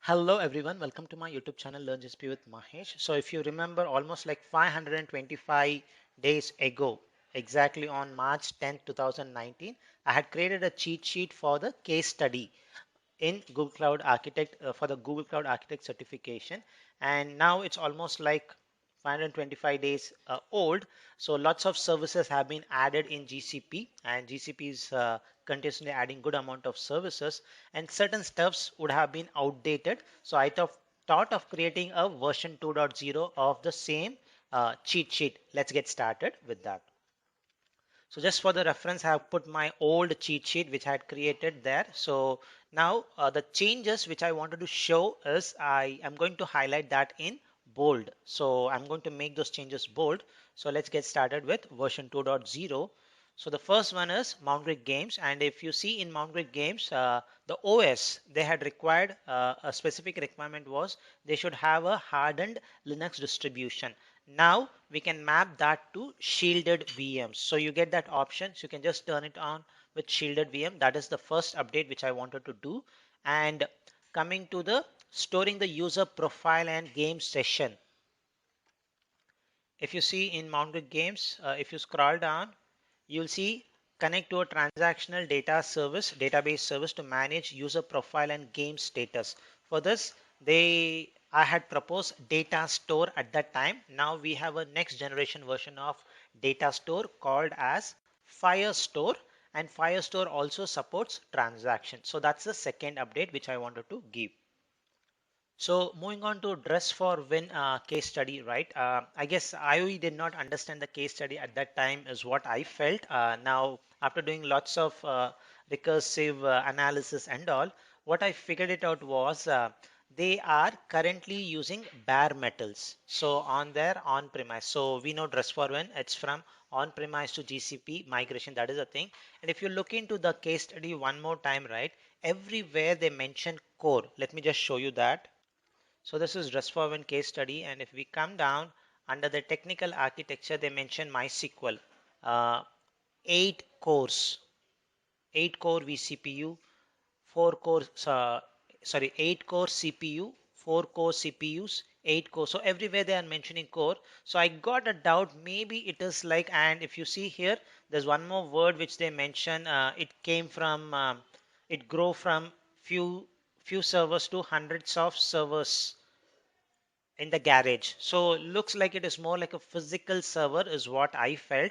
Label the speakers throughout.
Speaker 1: Hello everyone, welcome to my YouTube channel Learn GSP with Mahesh. So if you remember almost like 525 days ago, exactly on March 10th, 2019, I had created a cheat sheet for the case study in Google Cloud Architect for the Google Cloud Architect certification, and now it's almost like 525 days old. So lots of services have been added in GCP, and GCP is continuously adding good amount of services, and certain stuffs would have been outdated. So I thought of creating a version 2.0 of the same cheat sheet. Let's get started with that. So just for the reference, I have put my old cheat sheet which I had created there. So now the changes which I wanted to show is I am going to highlight that in bold. So I'm going to make those changes bold. So let's get started with version 2.0. So the first one is Mount Grid Games, and if you see in Mount Grid Games, the OS they had required a specific requirement was they should have a hardened Linux distribution. Now we can map that to shielded VMs. So you get that option. So you can just turn it on with shielded VM. That is the first update which I wanted to do. And coming to the storing the user profile and game session. If you see in Mount Grid Games, if you scroll down, you'll see connect to a transactional data service, database service to manage user profile and game status. For this, I had proposed data store at that time. Now we have a next generation version of data store called as Firestore, and Firestore also supports transactions. So that's the second update which I wanted to give. So moving on to dress for win case study, right? I guess I did not understand the case study at that time is what I felt. Now after doing lots of recursive analysis and all, what I figured it out was they are currently using bare metals. So on their on-premise. So we know dress for win, it's from on-premise to GCP migration. That is a thing. And if you look into the case study one more time, right? Everywhere they mention core. Let me just show you that. So this is REST-for-Win case study, and if we come down under the technical architecture, they mention MySQL, uh, 8 cores, 8 core vCPU, 4 core, 8 core CPU, 4 core CPUs, 8 core. So everywhere they are mentioning core. So I got a doubt. Maybe it is like, and if you see here, there's one more word which they mention. It came from, it grow from few servers to hundreds of servers in the garage. So looks like it is more like a physical server is what I felt.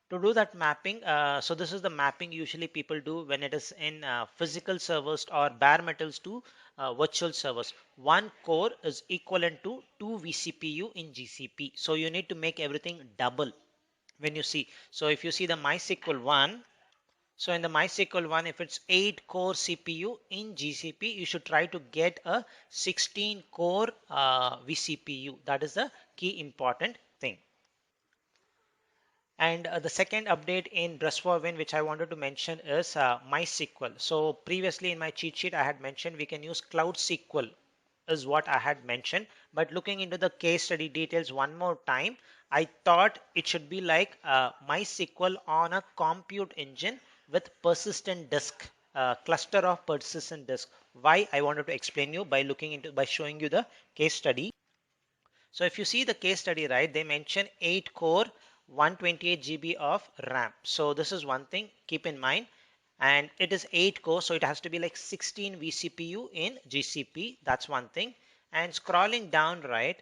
Speaker 1: To do that mapping, so this is the mapping usually people do when it is in physical servers or bare metals to virtual servers. One core is equivalent to 2 vCPU in GCP. So you need to make everything double when you see. So if you see the MySQL one, so in the MySQL one, if it's 8 core CPU in GCP, you should try to get a 16 core vCPU. That is the key important thing. And the second update in REST-for-Win which I wanted to mention is MySQL. So previously in my cheat sheet I had mentioned we can use Cloud SQL is what I had mentioned. But looking into the case study details one more time, I thought it should be like MySQL on a compute engine with persistent disk, cluster of persistent disk. Why I wanted to explain you by showing you the case study. So if you see the case study, right, they mention 8 core, 128 GB of RAM. So this is one thing, keep in mind. And it is 8 core, so it has to be like 16 vCPU in GCP. That's one thing. And scrolling down, right,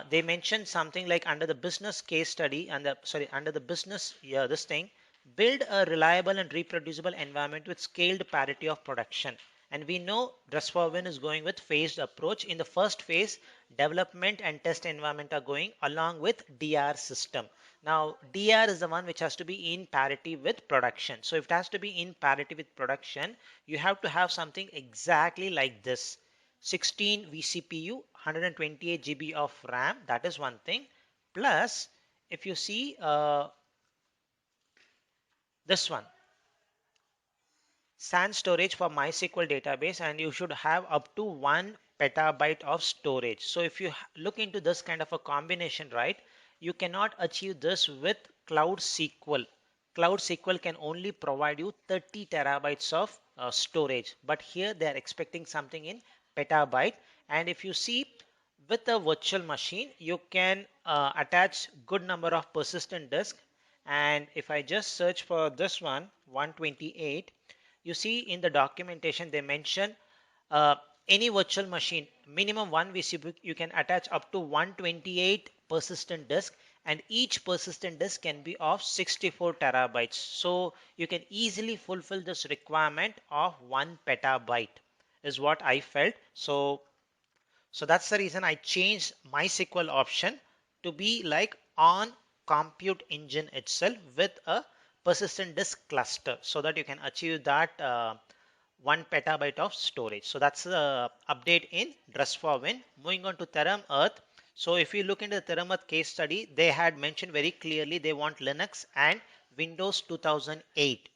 Speaker 1: they mentioned something like under the business case study and under the business, yeah, this thing, build a reliable and reproducible environment with scaled parity of production. And we know REST-for-Win is going with phased approach. In the first phase, development and test environment are going along with DR system. Now, DR is the one which has to be in parity with production. So if it has to be in parity with production, you have to have something exactly like this. 16 vCPU, 128 GB of RAM, that is one thing. Plus, if you see this one, SAN storage for MySQL database, and you should have up to 1 petabyte of storage. So if you look into this kind of a combination, right, you cannot achieve this with Cloud SQL. Cloud SQL can only provide you 30 terabytes of storage, but here they are expecting something in petabyte. And if you see, with a virtual machine you can attach good number of persistent disk. And if I just search for this one 128, you see in the documentation they mention uh, any virtual machine minimum one VCP you can attach up to 128 persistent disk, and each persistent disk can be of 64 terabytes. So you can easily fulfill this requirement of 1 petabyte is what I felt. So that's the reason I changed MySQL option to be like on compute engine itself with a persistent disk cluster, so that you can achieve that 1 petabyte of storage. So that's the update in Dress4Win. Moving on to Theorem Earth. So if you look into the Theorem Earth case study, they had mentioned very clearly they want Linux and Windows 2008.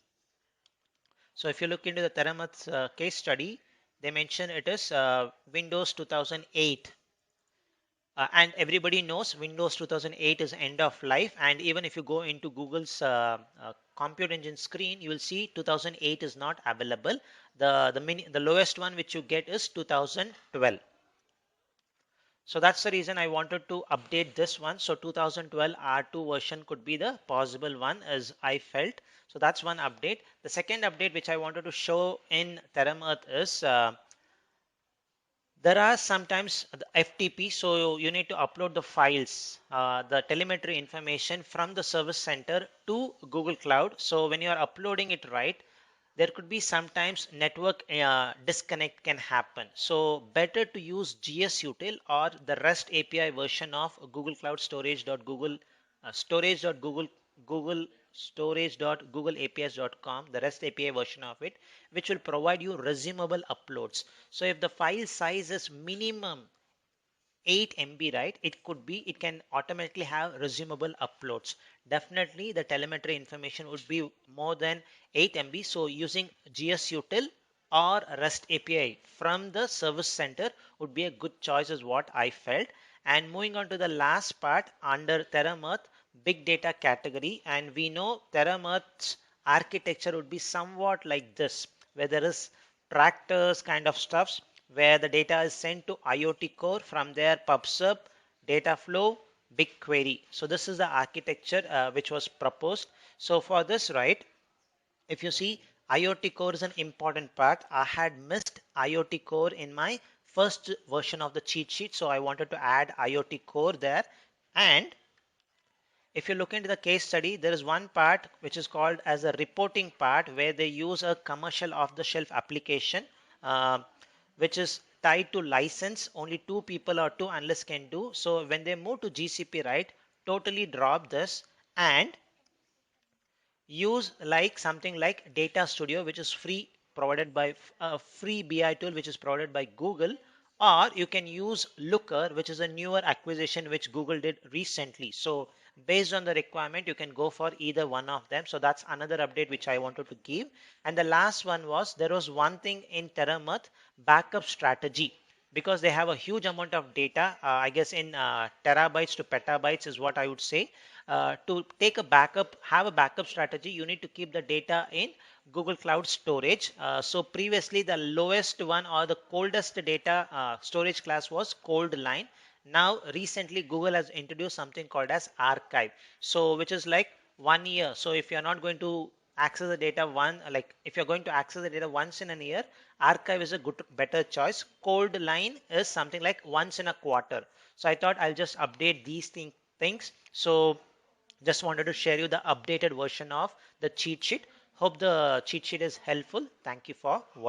Speaker 1: So if you look into the Theorem Earth case study, they mention it is Windows 2008. And everybody knows Windows 2008 is end of life, and even if you go into Google's compute engine screen, you will see 2008 is not available. The lowest one which you get is 2012. So that's the reason I wanted to update this one. So 2012 R2 version could be the possible one as I felt. So that's one update. The second update which I wanted to show in Theorem Earth is there are sometimes the FTP, so you need to upload the files, the telemetry information from the service center to Google Cloud. So when you are uploading it, right, there could be sometimes network disconnect can happen. So better to use GSUtil or the REST API version of Google Cloud Storage.Google Google storage.googleapis.com, the REST API version of it, which will provide you resumable uploads. So if the file size is minimum 8 MB, right, it can automatically have resumable uploads. Definitely the telemetry information would be more than 8 MB. So using GSUtil or REST API from the service center would be a good choice is what I felt. And moving on to the last part under Theorem Earth, big data category, and we know Theorem Earth's architecture would be somewhat like this, where there is tractors kind of stuffs where the data is sent to IoT core, from there PubSub, data flow, BigQuery. So this is the architecture which was proposed. So for this, right, if you see IoT core is an important part. I had missed IoT core in my first version of the cheat sheet, so I wanted to add IoT core there. And if you look into the case study, there is one part which is called as a reporting part, where they use a commercial off-the-shelf application uh, which is tied to license. Only two people or two analysts can do. So when they move to GCP, right, totally drop this and use like something like Data Studio, which is free, provided by a free BI tool which is provided by Google, or you can use Looker, which is a newer acquisition which Google did recently. So based on the requirement, you can go for either one of them. So that's another update which I wanted to give. And the last one was, there was one thing in Theorem Earth, backup strategy, because they have a huge amount of data, I guess in terabytes to petabytes is what I would say. To take a backup, have a backup strategy, you need to keep the data in Google Cloud Storage. So previously the lowest one or the coldest data storage class was cold line. Now recently Google has introduced something called as archive, so which is like 1 year. So if you're not going to access the data if you're going to access the data once in a year, archive is a good better choice. Cold line is something like once in a quarter. So I thought I'll just update these things. So just wanted to share you the updated version of the cheat sheet. Hope the cheat sheet is helpful. Thank you for watching.